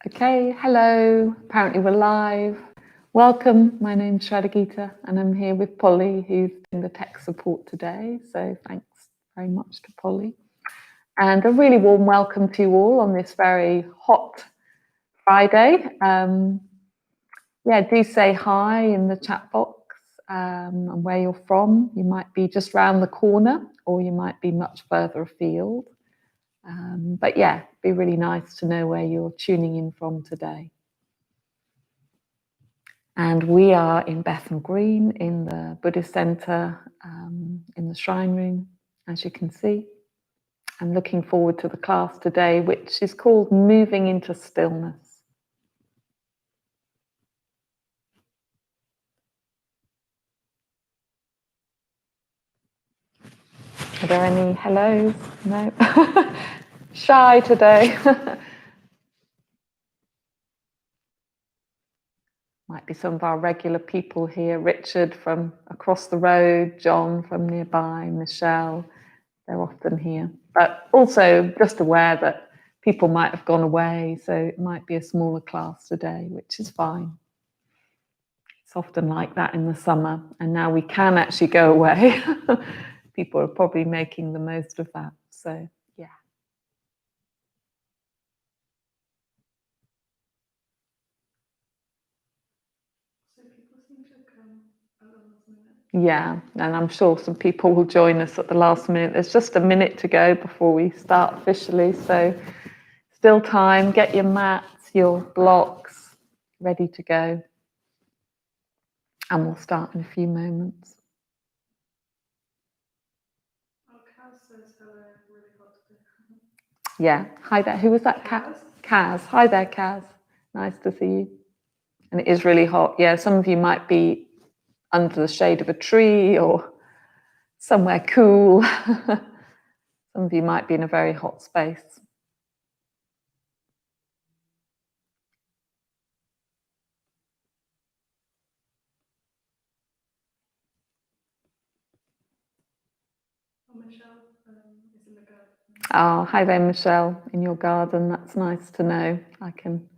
Okay, hello. Apparently we're live. Welcome. My name's Shradagita and I'm here with Polly, who's doing the tech support today. So thanks very much to Polly. And a really warm welcome to you all on this very hot Friday. Do say hi in the chat box and where you're from. You might be just round the corner or you might be much further afield. It'd be really nice to know where you're tuning in from today. And we are in Bethnal Green in the Buddhist Centre in the Shrine Room, as you can see. I'm looking forward to the class today, which is called Moving into Stillness. Are there any hellos? No? Shy today. Might be some of our regular people here. Richard from across the road, John from nearby, Michelle. They're often here. But also just aware that people might have gone away, so it might be a smaller class today, which is fine. It's often like that in the summer, and now we can actually go away. People are probably making the most of that. So, yeah. So people seem to come at the last minute. Yeah, and I'm sure some people will join us at the last minute. There's just a minute to go before we start officially, so still time. Get your mats, your blocks ready to go. And we'll start in a few moments. Oh, Kaz says hello, really hot today. Yeah, hi there. Who was that? Kaz. Hi there, Kaz. Nice to see you. And it is really hot. Yeah, some of you might be under the shade of a tree or somewhere cool. Some of you might be in a very hot space. Michelle is in the garden. Oh, hi there, Michelle, in your garden. That's nice to know. I can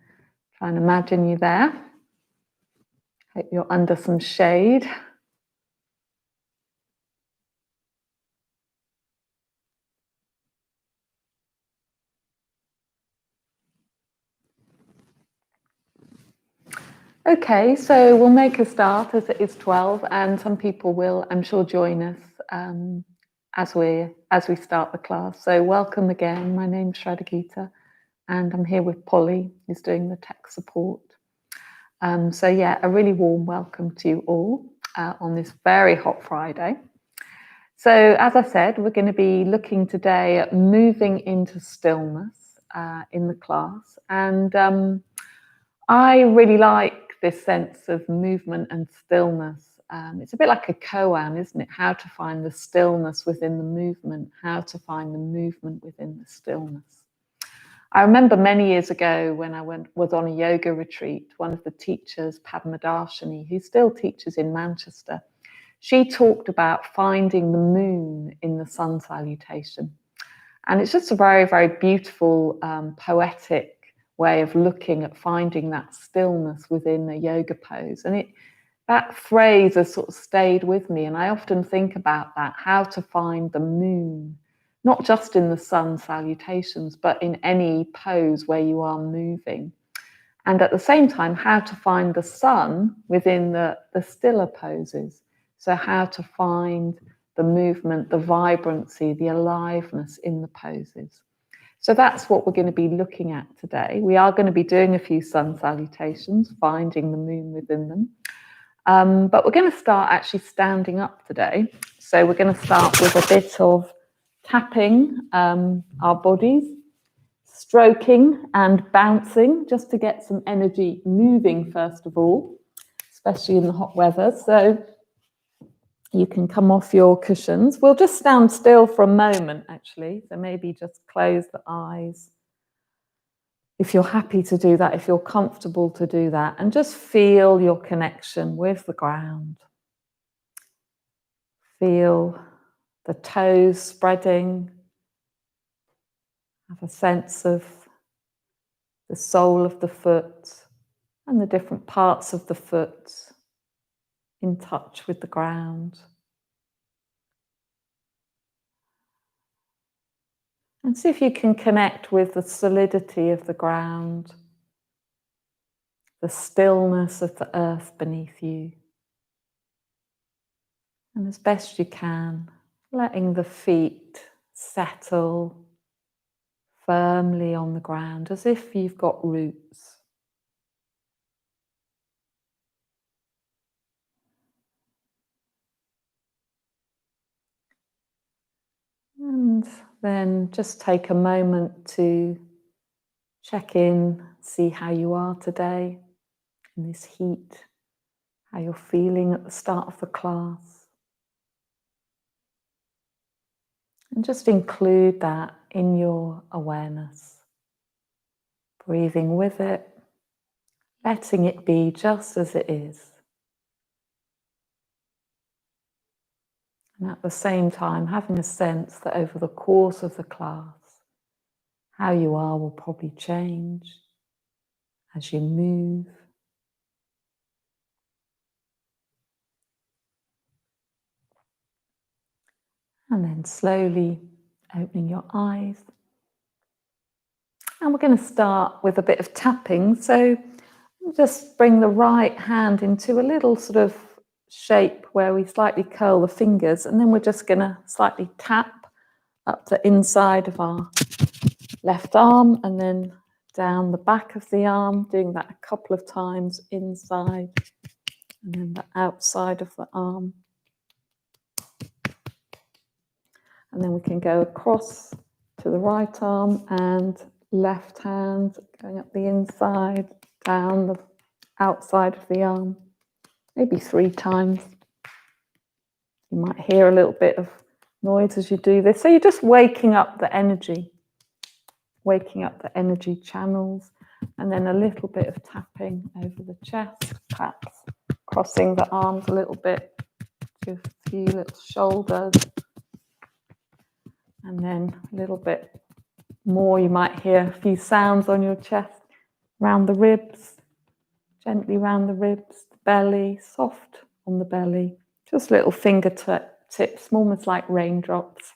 try and imagine you there. Hope you're under some shade. Okay, so we'll make a start as it is 12, and some people will, I'm sure, join us as we start the class. So welcome again. My name's Shradagita, and I'm here with Polly, who's doing the tech support. A really warm welcome to you all on this very hot Friday. So as I said, we're going to be looking today at moving into stillness in the class, and I really like this sense of movement and stillness. It's a bit like a koan, isn't it? How to find the stillness within the movement, how to find the movement within the stillness. I remember many years ago when I was on a yoga retreat, one of the teachers, Padmadarshini, who still teaches in Manchester, she talked about finding the moon in the sun salutation. And it's just a very, very beautiful, poetic way of looking at finding that stillness within a yoga pose. And that phrase has sort of stayed with me. And I often think about that, how to find the moon, not just in the sun salutations, but in any pose where you are moving. And at the same time, how to find the sun within the stiller poses. So how to find the movement, the vibrancy, the aliveness in the poses. So that's what we're going to be looking at today. We are going to be doing a few sun salutations, finding the moon within them. But we're going to start actually standing up today. So we're going to start with a bit of tapping our bodies, stroking and bouncing, just to get some energy moving first of all, especially in the hot weather. So you can come off your cushions. We'll just stand still for a moment, actually. So maybe just close the eyes. If you're happy to do that, if you're comfortable to do that, and just feel your connection with the ground. Feel the toes spreading. Have a sense of the sole of the foot and the different parts of the foot in touch with the ground. And see if you can connect with the solidity of the ground, the stillness of the earth beneath you. And as best you can, letting the feet settle firmly on the ground as if you've got roots. And then just take a moment to check in, see how you are today in this heat, how you're feeling at the start of the class. And just include that in your awareness. Breathing with it, letting it be just as it is. And at the same time, having a sense that over the course of the class, how you are will probably change as you move. And then slowly opening your eyes. And we're going to start with a bit of tapping. So just bring the right hand into a little sort of shape where we slightly curl the fingers, and then we're just going to slightly tap up the inside of our left arm and then down the back of the arm, doing that a couple of times inside and then the outside of the arm. And then we can go across to the right arm and left hand going up the inside, down the outside of the arm, maybe 3 times. You might hear a little bit of noise as you do this. So you're just waking up the energy channels, and then a little bit of tapping over the chest, perhaps crossing the arms a little bit to a few little shoulders. And then a little bit more, you might hear a few sounds on your chest, around the ribs, gently around the ribs, the belly, soft on the belly, just little fingertips, almost like raindrops.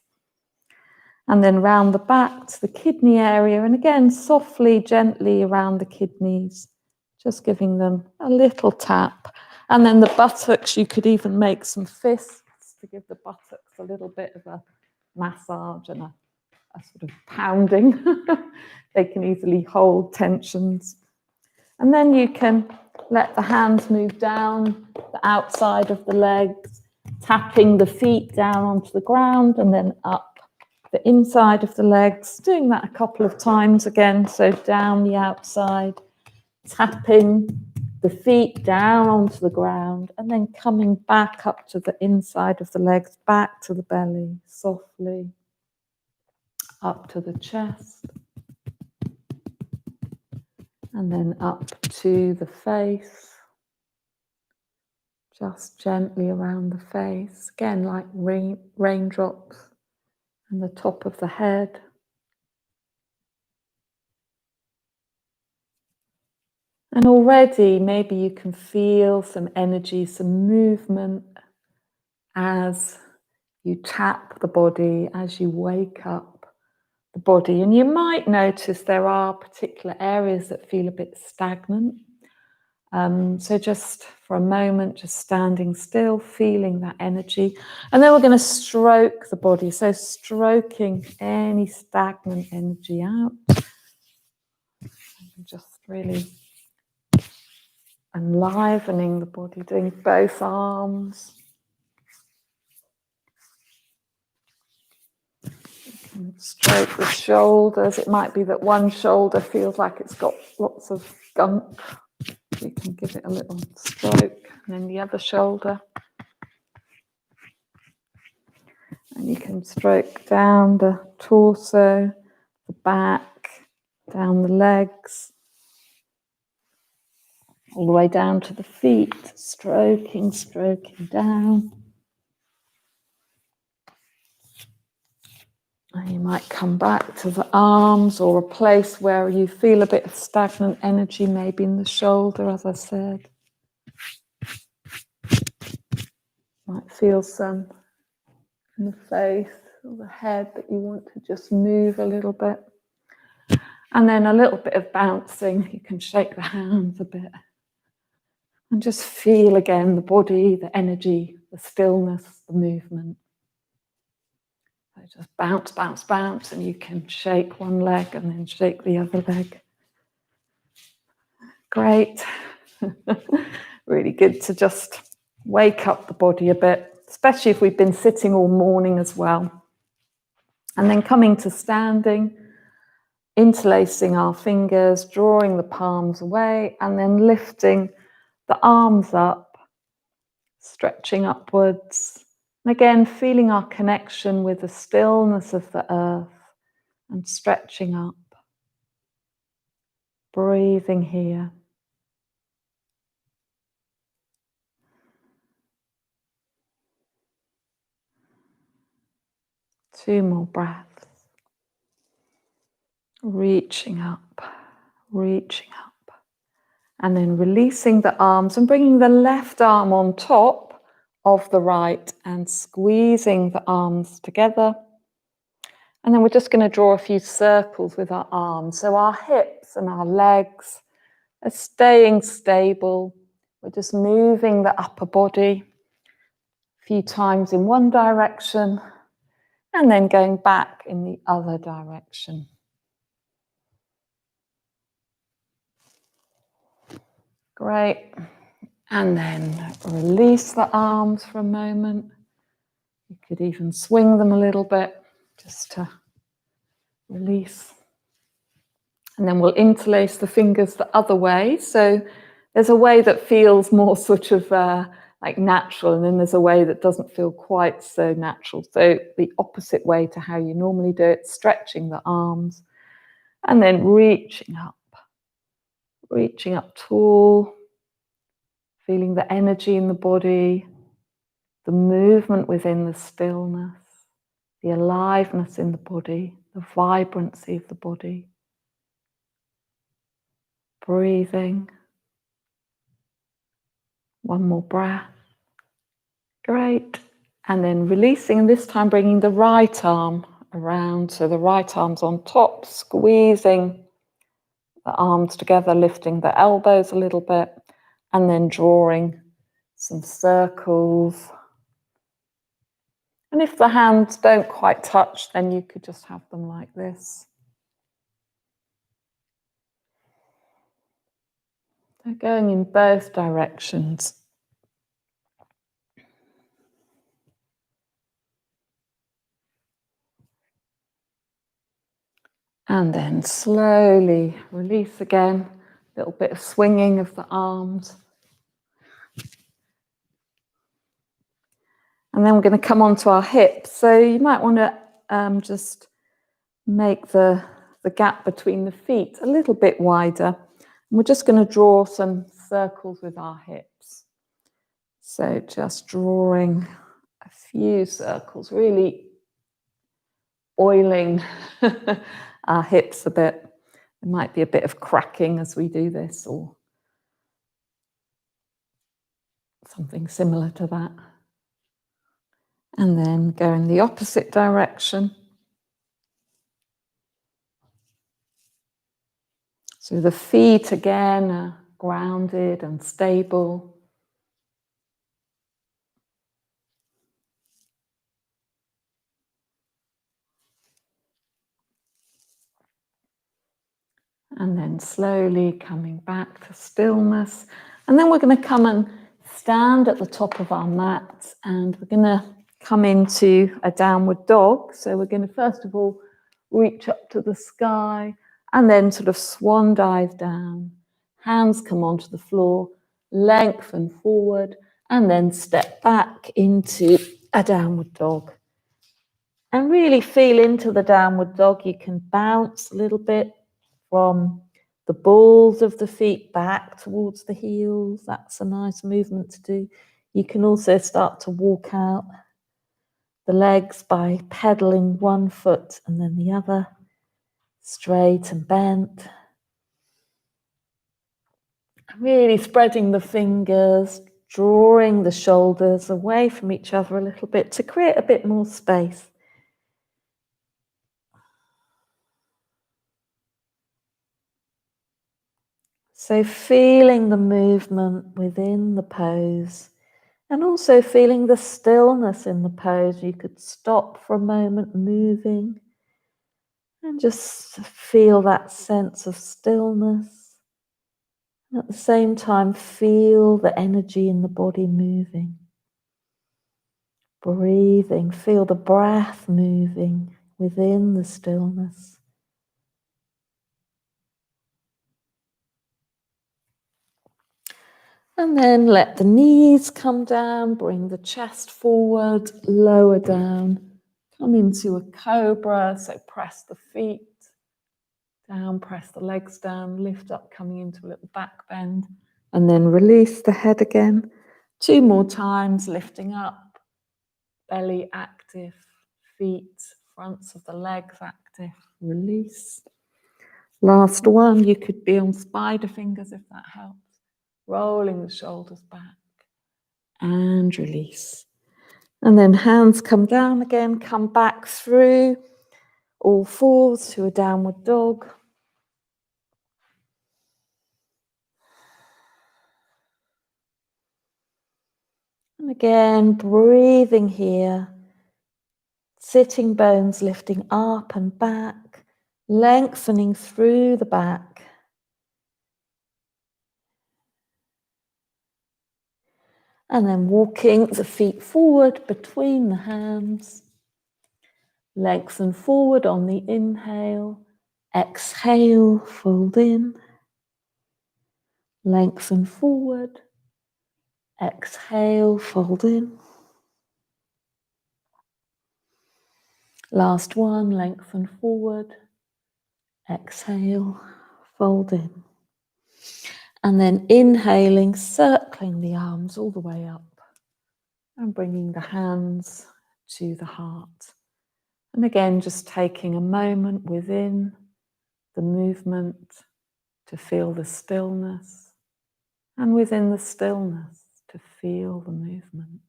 And then round the back to the kidney area, and again, softly, gently around the kidneys, just giving them a little tap. And then the buttocks, you could even make some fists to give the buttocks a little bit of a massage and a sort of pounding. They can easily hold tensions. And then you can let the hands move down the outside of the legs, tapping the feet down onto the ground and then up the inside of the legs, doing that a couple of times again. So down the outside, tapping the feet down onto the ground and then coming back up to the inside of the legs, back to the belly, softly, up to the chest, and then up to the face, just gently around the face, again like raindrops, and the top of the head. And already maybe you can feel some energy, some movement as you tap the body, as you wake up the body. And you might notice there are particular areas that feel a bit stagnant. So just for a moment, just standing still, feeling that energy. And then we're going to stroke the body. So stroking any stagnant energy out. And just really enlivening the body, doing both arms. You can stroke the shoulders. It might be that one shoulder feels like it's got lots of gunk. You can give it a little stroke, and then the other shoulder. And you can stroke down the torso, the back, down the legs, all the way down to the feet, stroking down. And you might come back to the arms or a place where you feel a bit of stagnant energy, maybe in the shoulder, as I said. Might feel some in the face or the head that you want to just move a little bit. And then a little bit of bouncing. You can shake the hands a bit. And just feel again the body, the energy, the stillness, the movement. So just bounce, bounce, bounce, and you can shake one leg and then shake the other leg. Great. Really good to just wake up the body a bit, especially if we've been sitting all morning as well. And then coming to standing, interlacing our fingers, drawing the palms away, and then lifting the arms up, stretching upwards. And again, feeling our connection with the stillness of the earth and stretching up. Breathing here. Two more breaths. Reaching up, reaching up. And then releasing the arms and bringing the left arm on top of the right and squeezing the arms together. And then we're just going to draw a few circles with our arms. So our hips and our legs are staying stable. We're just moving the upper body a few times in one direction and then going back in the other direction. Great. And then release the arms for a moment. You could even swing them a little bit just to release. And then we'll interlace the fingers the other way. So there's a way that feels more sort of like natural, and then there's a way that doesn't feel quite so natural. So the opposite way to how you normally do it, stretching the arms and then reaching up tall, feeling the energy in the body, the movement within the stillness, the aliveness in the body, the vibrancy of the body. Breathing. One more breath. Great. And then releasing, and this time bringing the right arm around. So the right arm's on top, squeezing the arms together, lifting the elbows a little bit, and then drawing some circles. And if the hands don't quite touch, then you could just have them like this. They're going in both directions. And then slowly release again, a little bit of swinging of the arms. And then we're going to come onto our hips. So you might want to just make the gap between the feet a little bit wider. And we're just going to draw some circles with our hips. So just drawing a few circles, really oiling our hips a bit. There might be a bit of cracking as we do this or something similar to that. And then go in the opposite direction. So the feet again are grounded and stable. And then slowly coming back to stillness. And then we're going to come and stand at the top of our mat, and we're going to come into a downward dog. So we're going to first of all reach up to the sky and then sort of swan dive down. Hands come onto the floor, lengthen forward, and then step back into a downward dog. And really feel into the downward dog. You can bounce a little bit from the balls of the feet back towards the heels. That's a nice movement to do. You can also start to walk out the legs by pedaling one foot and then the other, straight and bent. Really spreading the fingers, drawing the shoulders away from each other a little bit to create a bit more space. So feeling the movement within the pose and also feeling the stillness in the pose. You could stop for a moment moving and just feel that sense of stillness. At the same time, feel the energy in the body moving. Breathing, feel the breath moving within the stillness. And then let the knees come down, bring the chest forward, lower down, come into a cobra, so press the feet down, press the legs down, lift up, coming into a little back bend, and then release the head again. 2 more times, lifting up, belly active, feet, fronts of the legs active, release. Last one, you could be on spider fingers if that helps. Rolling the shoulders back and release. And then hands come down again, come back through all fours to a downward dog. And again, breathing here, sitting bones lifting up and back, lengthening through the back. And then walking the feet forward between the hands. Lengthen forward on the inhale. Exhale, fold in. Lengthen forward. Exhale, fold in. Last one, lengthen forward. Exhale, fold in. And then inhaling, circling the arms all the way up and bringing the hands to the heart. And again, just taking a moment within the movement to feel the stillness, and within the stillness to feel the movement.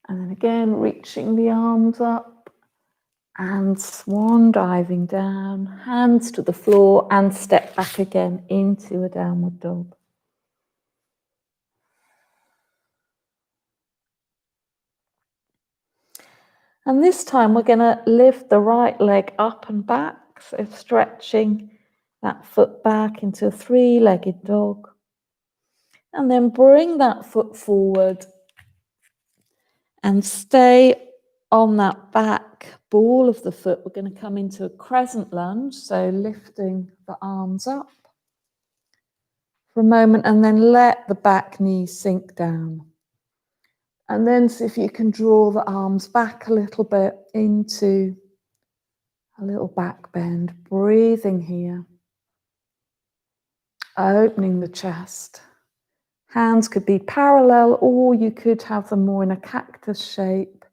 And then again, reaching the arms up and swan diving down, hands to the floor, and step back again into a downward dog. And this time we're going to lift the right leg up and back, so stretching that foot back into a 3-legged dog. And then bring that foot forward and stay on that back ball of the foot. We're going to come into a crescent lunge, so lifting the arms up for a moment and then let the back knee sink down. And then see if you can draw the arms back a little bit into a little back bend, breathing here, opening the chest. Hands could be parallel, or you could have them more in a cactus shape.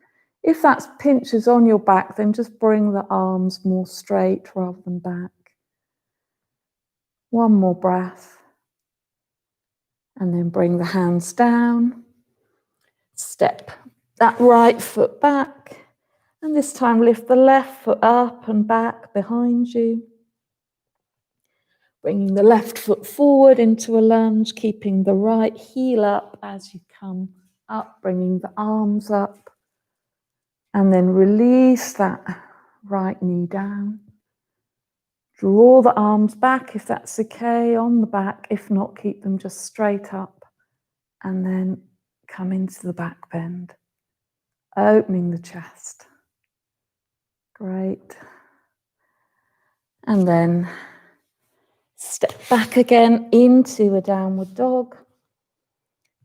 If that pinches on your back, then just bring the arms more straight rather than back. One more breath. And then bring the hands down. Step that right foot back. And this time lift the left foot up and back behind you. Bringing the left foot forward into a lunge, keeping the right heel up as you come up, bringing the arms up. And then release that right knee down. Draw the arms back if that's okay, on the back. If not, keep them just straight up. And then come into the back bend, opening the chest. Great. And then step back again into a downward dog.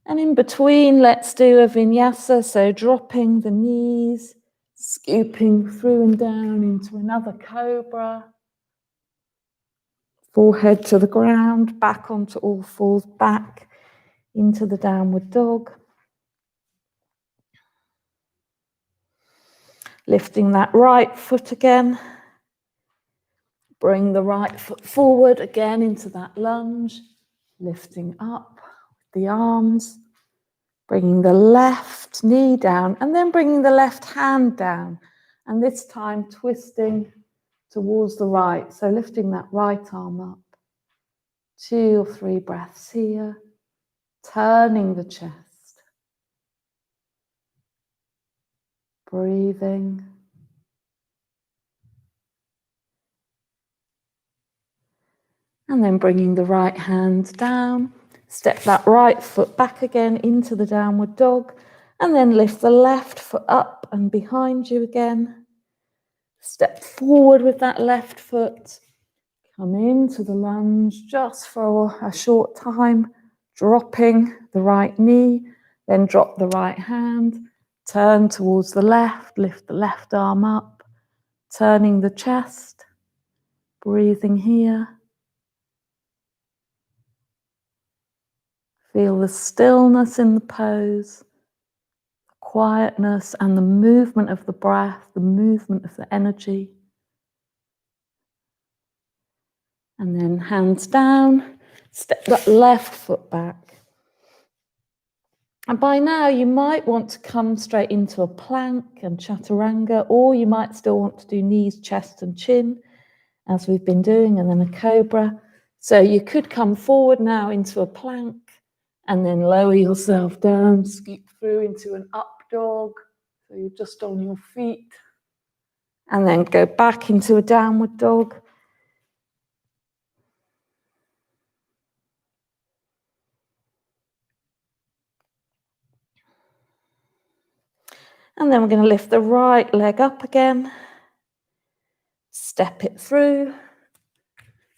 And in between, let's do a vinyasa, so dropping the knees, scooping through and down into another cobra. Forehead to the ground, back onto all fours, back into the downward dog. Lifting that right foot again. Bring the right foot forward again into that lunge. Lifting up with the arms. Bringing the left knee down and then bringing the left hand down. And this time twisting towards the right. So lifting that right arm up. 2 or 3 breaths here. Turning the chest. Breathing. And then bringing the right hand down. Step that right foot back again into the downward dog. And then lift the left foot up and behind you again. Step forward with that left foot. Come into the lunge just for a short time. Dropping the right knee. Then drop the right hand. Turn towards the left. Lift the left arm up. Turning the chest. Breathing here. Feel the stillness in the pose, the quietness and the movement of the breath, the movement of the energy. And then hands down, step that left foot back. And by now you might want to come straight into a plank and chaturanga, or you might still want to do knees, chest and chin, as we've been doing, and then a cobra. So you could come forward now into a plank, and then lower yourself down, scoot through into an up dog. So you're just on your feet. And then go back into a downward dog. And then we're going to lift the right leg up again. Step it through.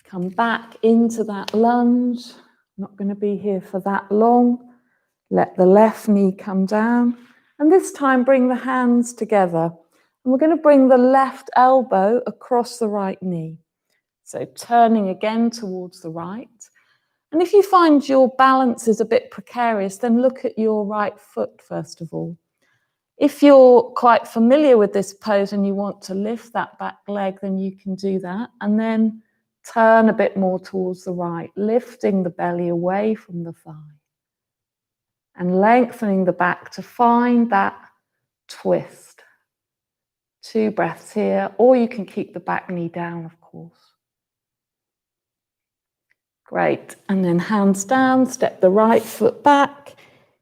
Come back into that lunge. Not going to be here for that long. Let the left knee come down. And this time bring the hands together. And we're going to bring the left elbow across the right knee. So turning again towards the right. And if you find your balance is a bit precarious, then look at your right foot first of all. If you're quite familiar with this pose and you want to lift that back leg, then you can do that. And then turn a bit more towards the right, lifting the belly away from the thigh. And lengthening the back to find that twist. 2 breaths here, or you can keep the back knee down, of course. Great. And then hands down, step the right foot back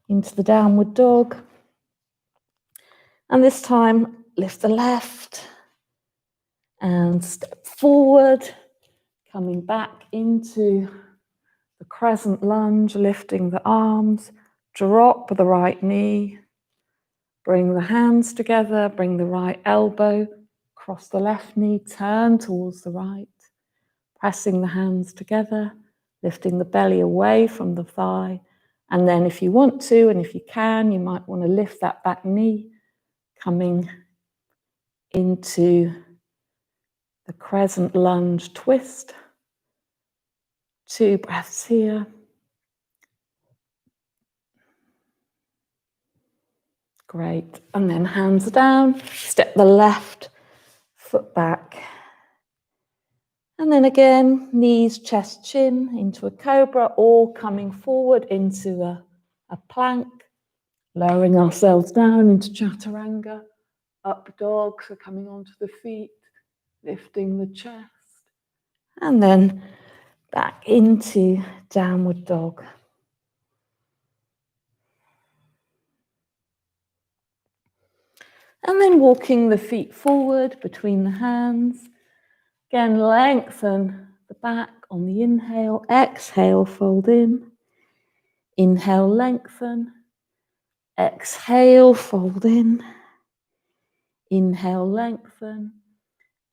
into the downward dog. And this time, lift the left and step forward, coming back into the crescent lunge, lifting the arms, drop the right knee, bring the hands together, bring the right elbow, cross the left knee, turn towards the right, pressing the hands together, lifting the belly away from the thigh. And then if you want to, and if you can, you might want to lift that back knee, coming into the crescent lunge twist. 2 breaths here. Great. And then hands down, step the left foot back. And then again, knees, chest, chin into a cobra, or coming forward into a plank, lowering ourselves down into chaturanga, up dog, so coming onto the feet, lifting the chest, and then back into downward dog. And then walking the feet forward between the hands. Again, lengthen the back on the inhale. Exhale, fold in. Inhale, lengthen. Exhale, fold in. Inhale, lengthen.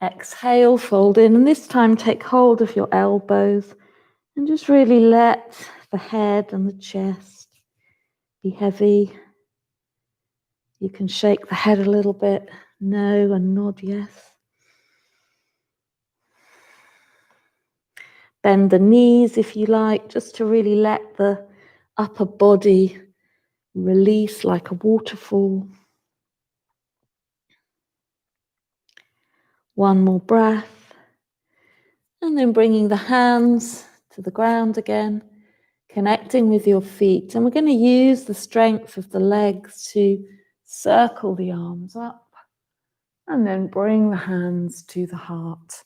Exhale, fold in. And this time, take hold of your elbows and just really let the head and the chest be heavy. You can shake the head a little bit. No, and nod yes. Bend the knees if you like, just to really let the upper body release like a waterfall. One more breath. And then bringing the hands to the ground again, connecting with your feet. And we're going to use the strength of the legs to circle the arms up and then bring the hands to the heart.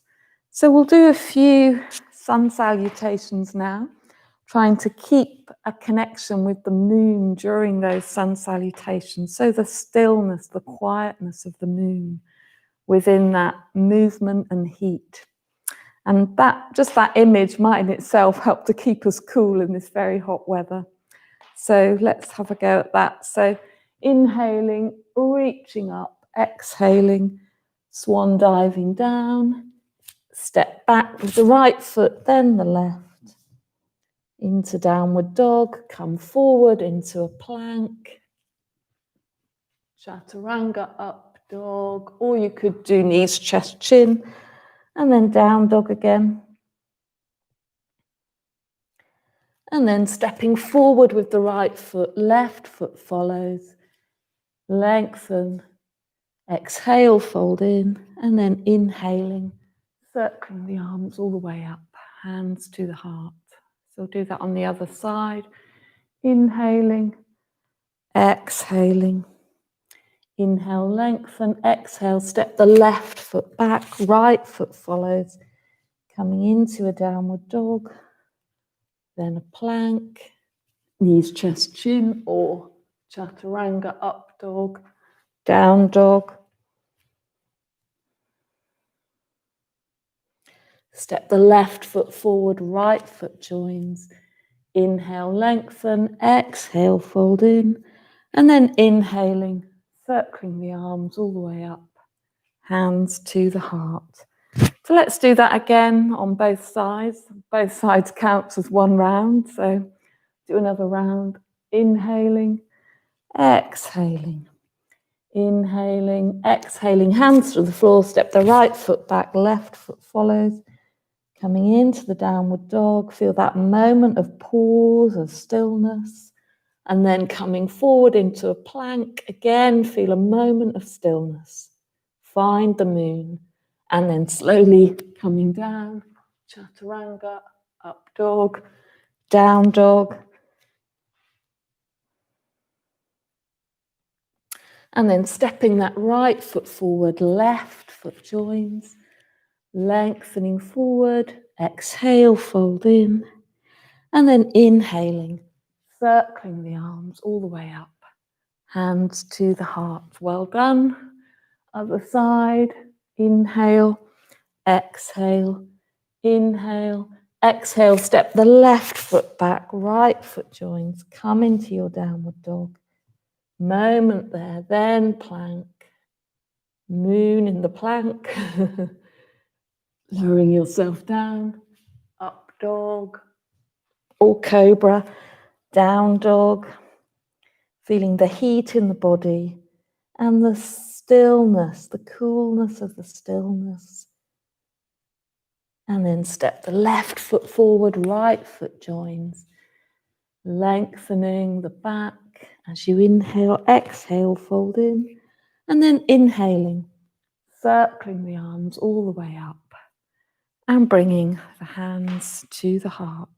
So we'll do a few sun salutations now, trying to keep a connection with the moon during those sun salutations. So the stillness, the quietness of the moon within that movement and heat. And just that image might in itself help to keep us cool in this very hot weather. So let's have a go at that. So inhaling, reaching up, exhaling, swan diving down, step back with the right foot, then the left. Into downward dog, come forward into a plank. Chaturanga, up dog, or you could do knees, chest, chin, and then down dog again. And then stepping forward with the right foot, left foot follows. Lengthen, exhale, fold in, and then inhaling, circling the arms all the way up, hands to the heart. So we'll do that on the other side. Inhaling, exhaling. Inhale, lengthen, exhale, step the left foot back, right foot follows, coming into a downward dog, then a plank, knees, chest, chin, or chaturanga, up dog, down dog. Step the left foot forward, right foot joins. Inhale, lengthen, exhale, fold in, and then inhaling, circling the arms all the way up, hands to the heart. So let's do that again on both sides. Both sides counts as one round, so do another round. Inhaling, exhaling. Inhaling, exhaling, hands to the floor, step the right foot back, left foot follows. Coming into the downward dog, feel that moment of pause, of stillness, and then coming forward into a plank. Again, feel a moment of stillness. Find the moon, and then slowly coming down, chaturanga, up dog, down dog. And then stepping that right foot forward, left foot joins. Lengthening forward, exhale, fold in, and then inhaling, circling the arms all the way up, hands to the heart. Well done. Other side, inhale, exhale, inhale, exhale, step the left foot back, right foot joins, come into your downward dog. Moment there, then plank, moon in the plank. Lowering yourself down, up dog, or cobra, down dog, feeling the heat in the body and the stillness, the coolness of the stillness. And then step the left foot forward, right foot joins, lengthening the back as you inhale, exhale, fold in, and then inhaling, circling the arms all the way up. And bringing the hands to the heart.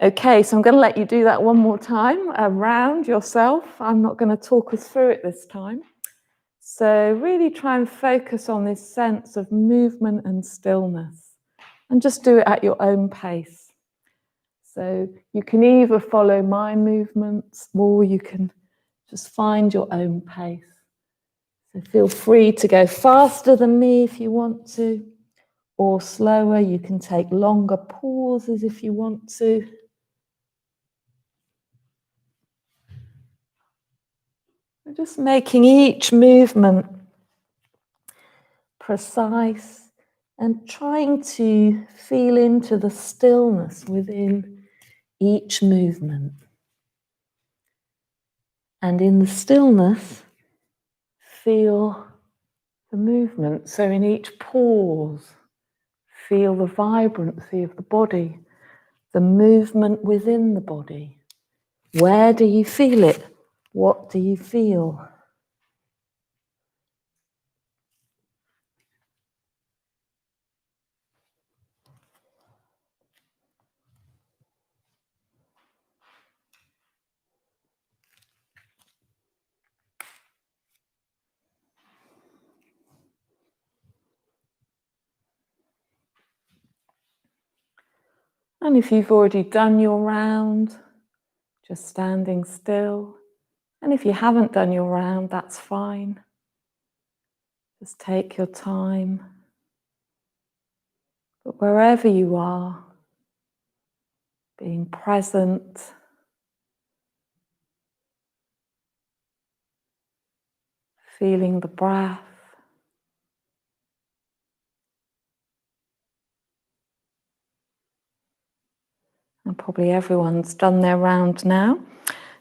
Okay, so I'm going to let you do that one more time around yourself. I'm not going to talk us through it this time. So really try and focus on this sense of movement and stillness and just do it at your own pace. So you can either follow my movements or you can just find your own pace. So feel free to go faster than me if you want to. Or slower, you can take longer pauses if you want to. We're just making each movement precise and trying to feel into the stillness within each movement. And in the stillness, feel the movement. So in each pause, feel the vibrancy of the body, the movement within the body. Where do you feel it? What do you feel? And if you've already done your round, just standing still. And if you haven't done your round, that's fine. Just take your time. But wherever you are, being present, feeling the breath. And probably everyone's done their round now.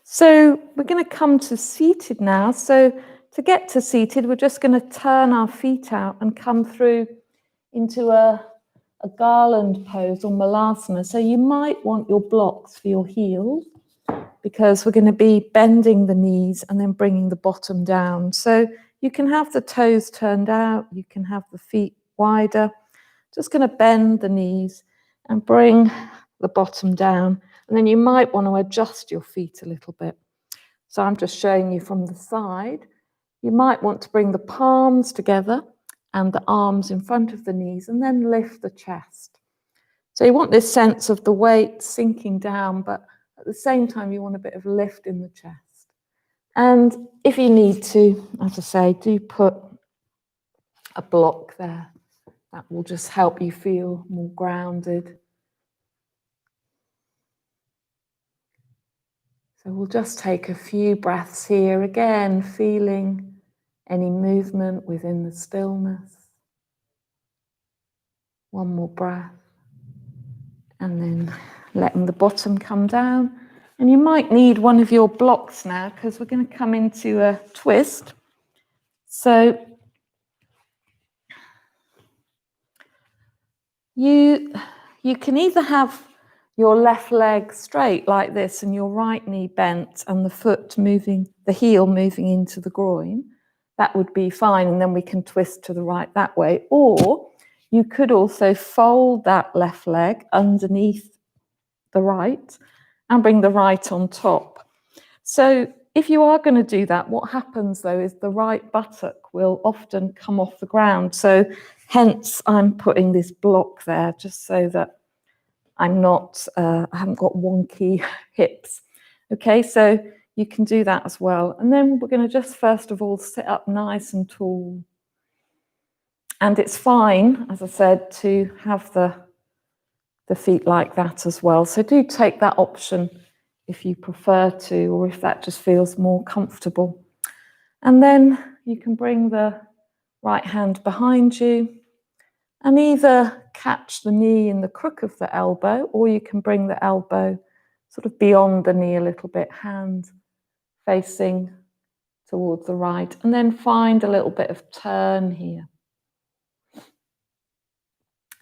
So we're going to come to seated now. So to get to seated, we're just going to turn our feet out and come through into a garland pose or malasana. So you might want your blocks for your heels because we're going to be bending the knees and then bringing the bottom down. So you can have the toes turned out, you can have the feet wider. Just going to bend the knees and bring the bottom down. And then you might want to adjust your feet a little bit. So I'm just showing you from the side. You might want to bring the palms together and the arms in front of the knees and then lift the chest. So you want this sense of the weight sinking down, but at the same time, you want a bit of lift in the chest. And if you need to, as I say, do put a block there. That will just help you feel more grounded. So we'll just take a few breaths here, again, feeling any movement within the stillness. One more breath. And then letting the bottom come down. And you might need one of your blocks now because we're going to come into a twist. So you can either have your left leg straight like this and your right knee bent and the foot moving, the heel moving into the groin. That would be fine, and then we can twist to the right that way. Or you could also fold that left leg underneath the right and bring the right on top. So if you are going to do that, what happens though is the right buttock will often come off the ground. So hence I'm putting this block there just so that I'm not, I haven't got wonky hips. Okay, so you can do that as well. And then we're going to just first of all sit up nice and tall. And it's fine, as I said, to have the feet like that as well. So do take that option if you prefer to, or if that just feels more comfortable. And then you can bring the right hand behind you and either catch the knee in the crook of the elbow, or you can bring the elbow sort of beyond the knee a little bit, hand facing towards the right, and then find a little bit of turn here.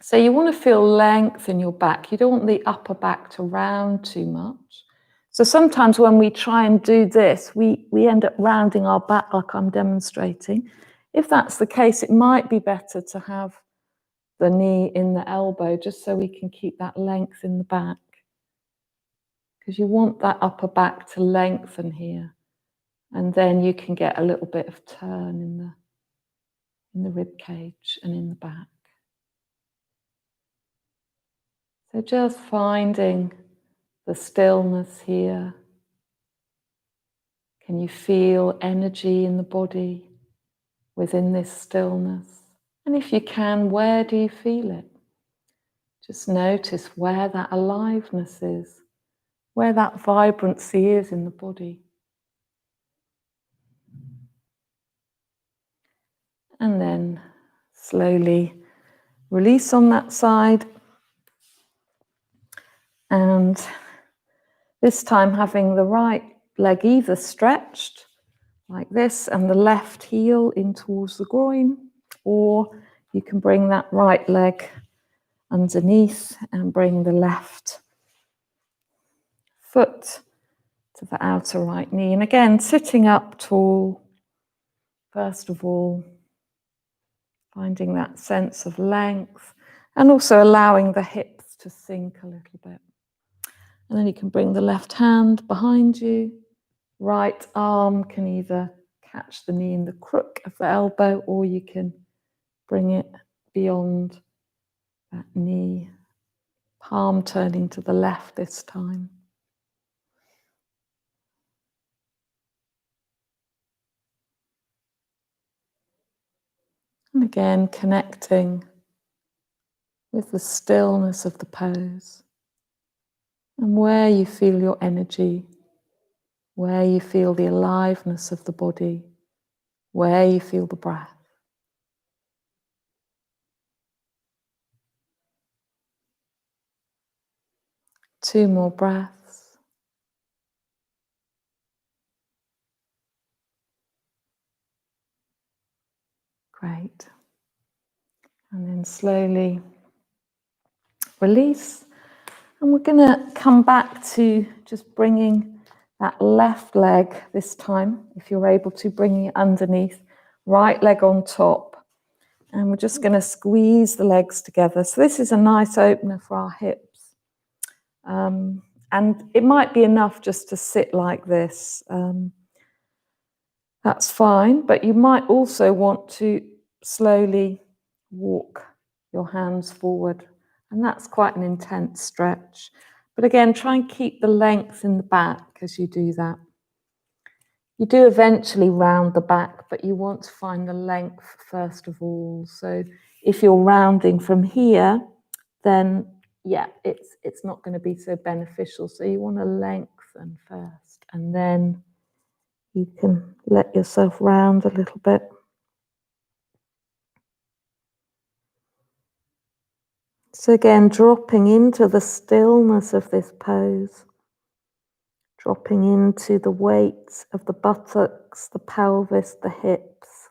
So you want to feel length in your back. You don't want the upper back to round too much. So sometimes when we try and do this, we end up rounding our back like I'm demonstrating. If that's the case, it might be better to have the knee in the elbow just so we can keep that length in the back. Because you want that upper back to lengthen here. And then you can get a little bit of turn in the rib cage and in the back. So just finding the stillness here. Can you feel energy in the body within this stillness? And if you can, where do you feel it? Just notice where that aliveness is, where that vibrancy is in the body. And then slowly release on that side. And this time having the right leg either stretched like this and the left heel in towards the groin, or you can bring that right leg underneath and bring the left foot to the outer right knee. And again, sitting up tall, first of all, finding that sense of length and also allowing the hips to sink a little bit. And then you can bring the left hand behind you. Right arm can either catch the knee in the crook of the elbow, or you can bring it beyond that knee. Palm turning to the left this time. And again, connecting with the stillness of the pose and where you feel your energy, where you feel the aliveness of the body, where you feel the breath. Two more breaths. Great. And then slowly release. And we're going to come back to just bringing that left leg this time, if you're able to, bringing it underneath, right leg on top. And we're just going to squeeze the legs together. So this is a nice opener for our hips. And it might be enough just to sit like this. That's fine, but you might also want to slowly walk your hands forward. And that's quite an intense stretch. But again, try and keep the length in the back as you do that. You do eventually round the back, but you want to find the length first of all. So if you're rounding from here, then yeah, it's not going to be so beneficial. So you want to lengthen first, and then you can let yourself round a little bit. So again, dropping into the stillness of this pose, dropping into the weight of the buttocks, the pelvis, the hips.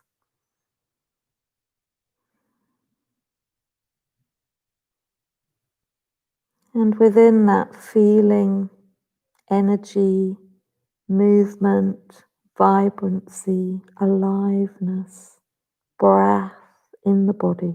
And within that, feeling energy, movement, vibrancy, aliveness, breath in the body.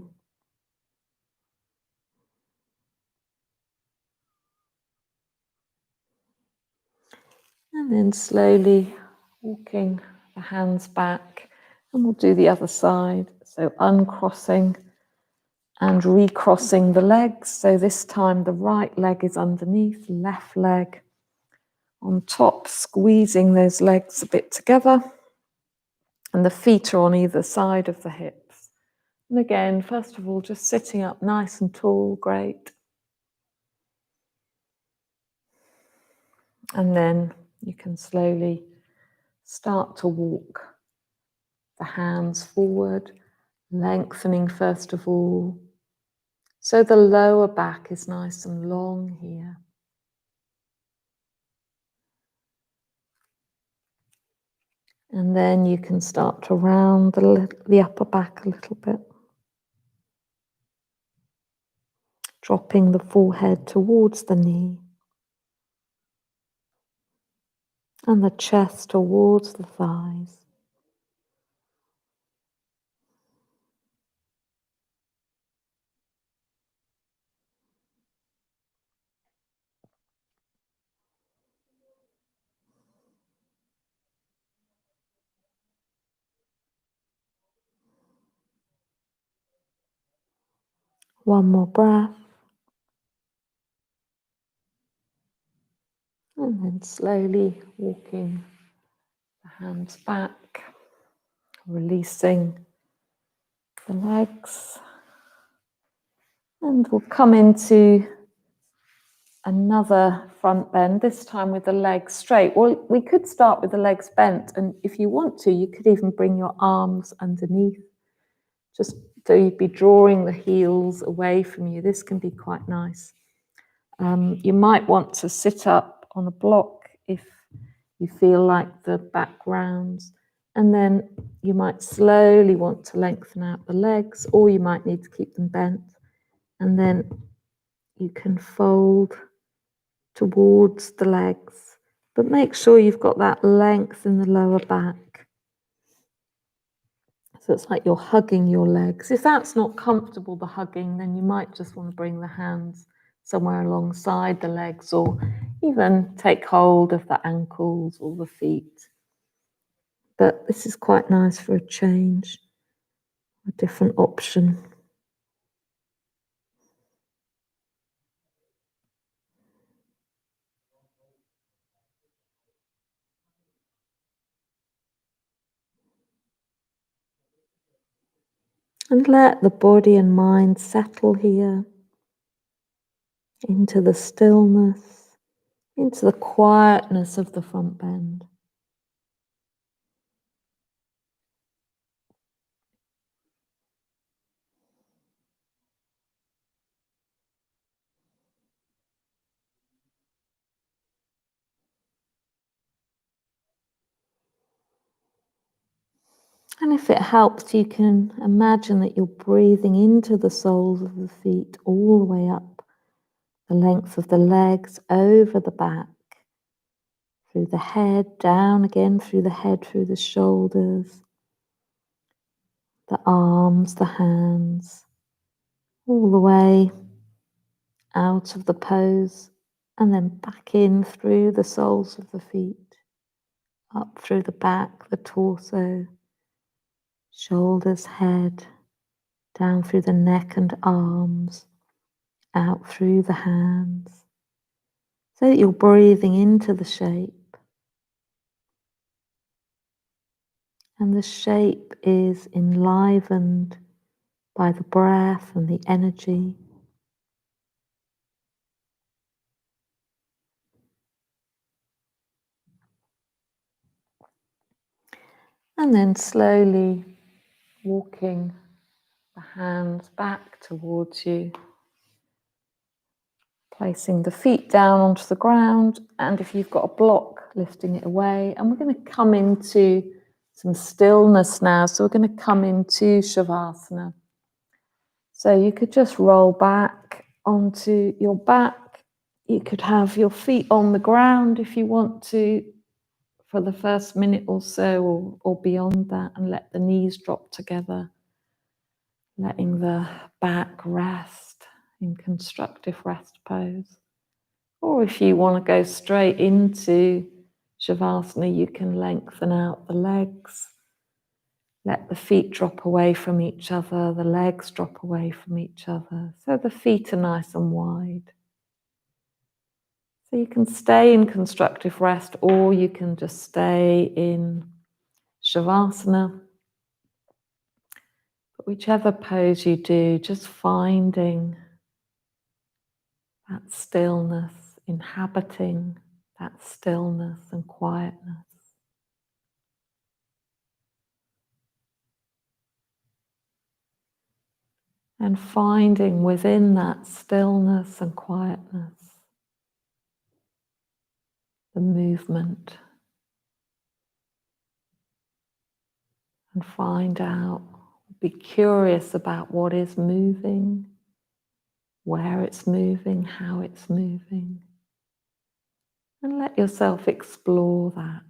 And then slowly walking the hands back, and we'll do the other side. So uncrossing and recrossing the legs. So this time the right leg is underneath, left leg on top, squeezing those legs a bit together. And the feet are on either side of the hips. And again, first of all, just sitting up nice and tall, great. And then you can slowly start to walk the hands forward, lengthening first of all. So the lower back is nice and long here. And then you can start to round the upper back a little bit. Dropping the forehead towards the knee. And the chest towards the thighs. One more breath. And then slowly walking the hands back, releasing the legs. And we'll come into another front bend, this time with the legs straight. Well, we could start with the legs bent, and if you want to, you could even bring your arms underneath, just so you'd be drawing the heels away from you. This can be quite nice. You might want to sit up on a block if you feel like the back rounds, and then you might slowly want to lengthen out the legs, or you might need to keep them bent. And then you can fold towards the legs, but make sure you've got that length in the lower back. So it's like you're hugging your legs. If that's not comfortable, the hugging, then you might just want to bring the hands somewhere alongside the legs, or even take hold of the ankles or the feet. But this is quite nice for a change, a different option. And let the body and mind settle here into the stillness, into the quietness of the front bend. And if it helps, you can imagine that you're breathing into the soles of the feet all the way up, the length of the legs, over the back, through the head, down again through the head, through the shoulders, the arms, the hands, all the way out of the pose, and then back in through the soles of the feet, up through the back, the torso, shoulders, head, down through the neck and arms, out through the hands, so that you're breathing into the shape. And the shape is enlivened by the breath and the energy. And then slowly walking the hands back towards you, placing the feet down onto the ground, and if you've got a block, lifting it away. And we're going to come into some stillness now. So we're going to come into Shavasana. So you could just roll back onto your back. You could have your feet on the ground if you want to for the first minute or so, or beyond that, and let the knees drop together, letting the back rest in constructive rest pose. Or if you want to go straight into Shavasana, you can lengthen out the legs. Let the feet drop away from each other, the legs drop away from each other, so the feet are nice and wide. So you can stay in constructive rest, or you can just stay in Shavasana. But whichever pose you do, just finding that stillness, inhabiting that stillness and quietness. And finding within that stillness and quietness the movement. And find out, be curious about what is moving, where it's moving, how it's moving. And let yourself explore that.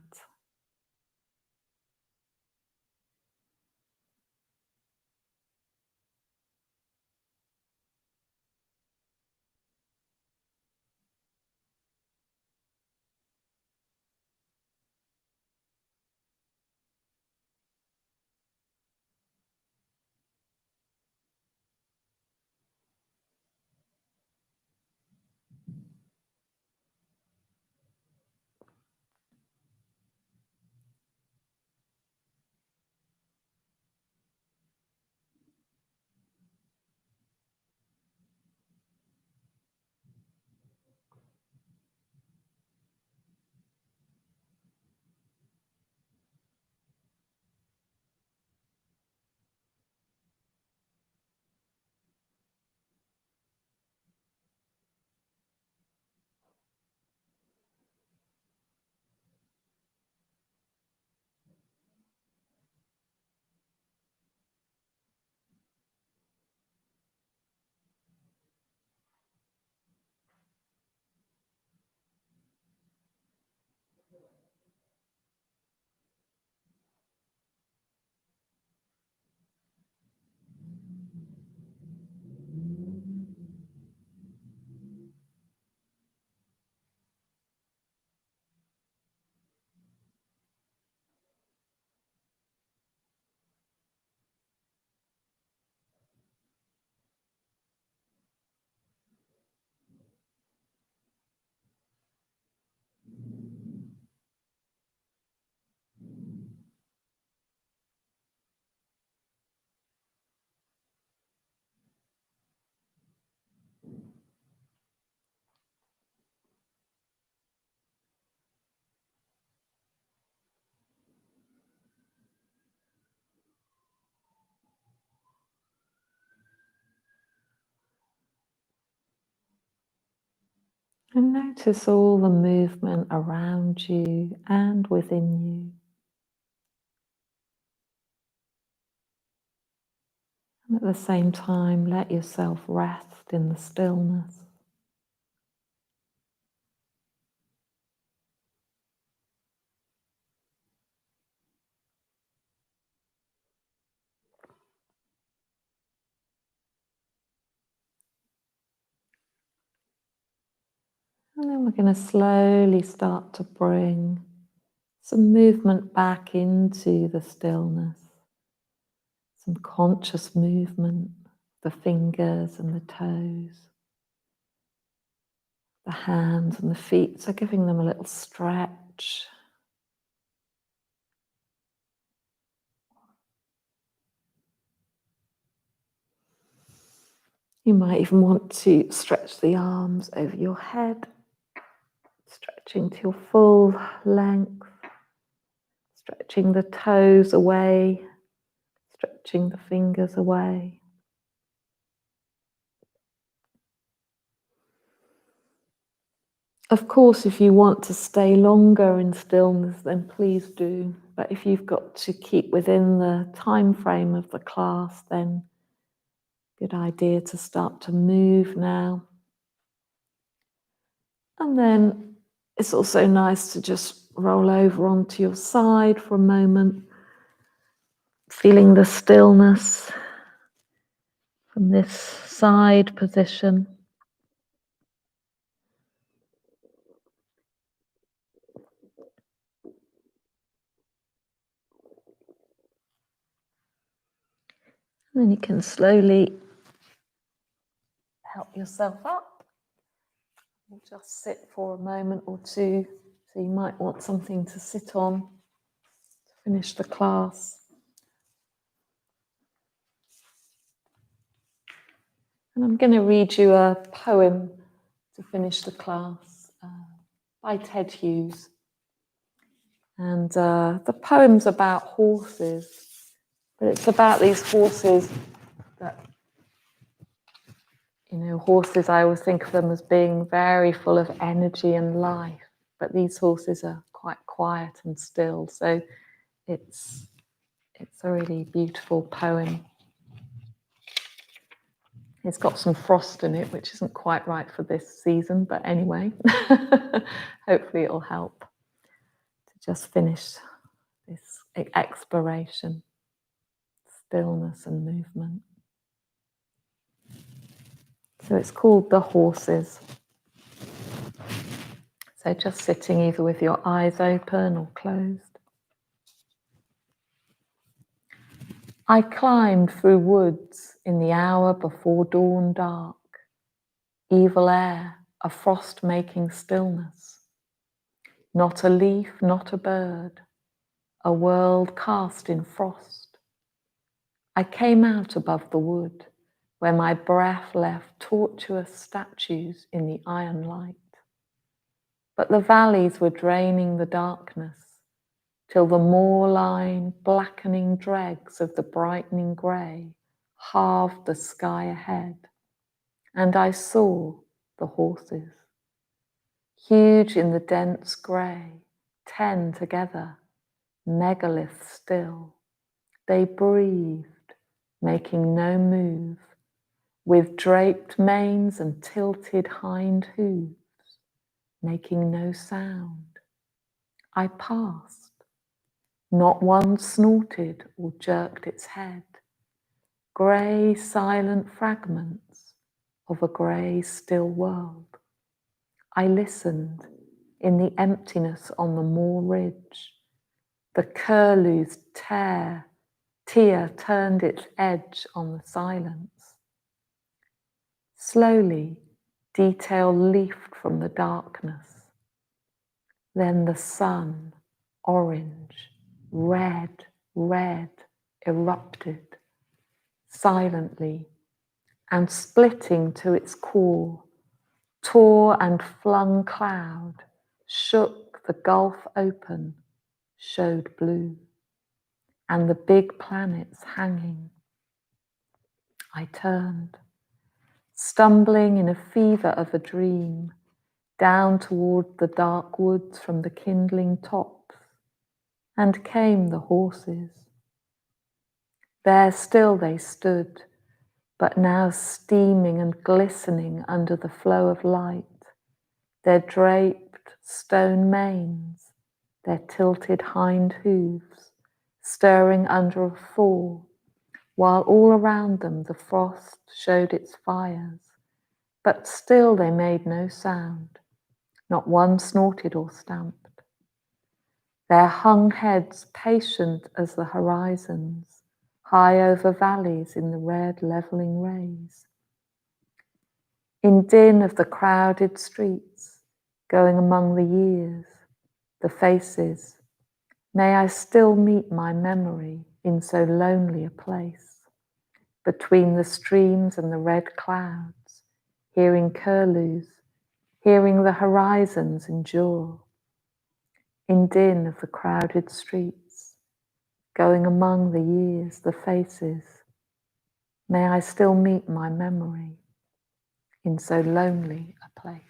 And notice all the movement around you and within you. And at the same time, let yourself rest in the stillness. And then we're going to slowly start to bring some movement back into the stillness. Some conscious movement, the fingers and the toes, the hands and the feet. So giving them a little stretch. You might even want to stretch the arms over your head, stretching to your full length, stretching the toes away, stretching the fingers away. Of course, if you want to stay longer in stillness, then please do. But if you've got to keep within the time frame of the class, then good idea to start to move now. And then it's also nice to just roll over onto your side for a moment, feeling the stillness from this side position. And then you can slowly help yourself up. We'll just sit for a moment or two. So you might want something to sit on to finish the class. And I'm going to read you a poem to finish the class by Ted Hughes. And the poem's about horses, but it's about these horses that, horses, I always think of them as being very full of energy and life, but these horses are quite quiet and still. So it's a really beautiful poem. It's got some frost in it, which isn't quite right for this season, but anyway, hopefully it'll help to just finish this exploration, stillness and movement. So it's called The Horses. So just sitting either with your eyes open or closed. I climbed through woods in the hour before dawn dark, evil air, a frost-making stillness. Not a leaf, not a bird, a world cast in frost. I came out above the wood, where my breath left tortuous statues in the iron light. But the valleys were draining the darkness, till the moor-line blackening dregs of the brightening grey halved the sky ahead, and I saw the horses. Huge in the dense grey, 10 together, megaliths still, they breathed, making no move, with draped manes and tilted hind hooves, making no sound. I passed. Not one snorted or jerked its head. Grey, silent fragments of a grey, still world. I listened in the emptiness on the moor ridge. The curlew's tear turned its edge on the silence. Slowly, detail leafed from the darkness. Then the sun, orange, red, erupted silently and splitting to its core, tore and flung cloud, shook the gulf open, showed blue, and the big planets hanging. I turned, stumbling in a fever of a dream, down toward the dark woods from the kindling tops, and came the horses. There still they stood, but now steaming and glistening under the flow of light, their draped stone manes, their tilted hind hooves, stirring under a fall, while all around them the frost showed its fires, but still they made no sound, not one snorted or stamped. Their hung heads patient as the horizons, high over valleys in the red levelling rays. In din of the crowded streets, going among the years, the faces, may I still meet my memory in so lonely a place, between the streams and the red clouds, hearing curlews, hearing the horizons endure. In din of the crowded streets, going among the years, the faces, may I still meet my memory in so lonely a place.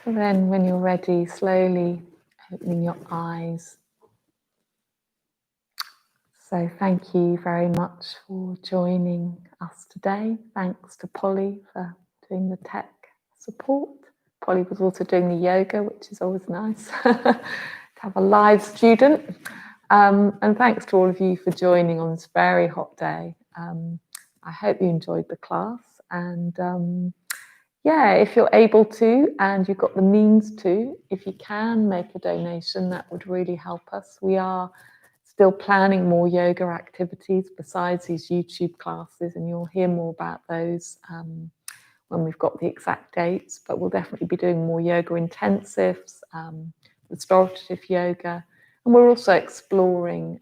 So then when you're ready, slowly opening your eyes. So thank you very much for joining us today. Thanks to Polly for doing the tech support. Polly was also doing the yoga, which is always nice to have a live student. And thanks to all of you for joining on this very hot day. I hope you enjoyed the class, and yeah, if you're able to and you've got the means to, if you can make a donation, that would really help us. We are still planning more yoga activities besides these YouTube classes, and you'll hear more about those when we've got the exact dates, but we'll definitely be doing more yoga intensives, restorative yoga, and we're also exploring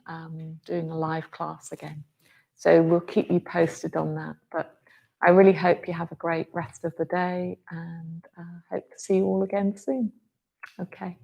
doing a live class again. So we'll keep you posted on that, but I really hope you have a great rest of the day, and hope to see you all again soon. Okay.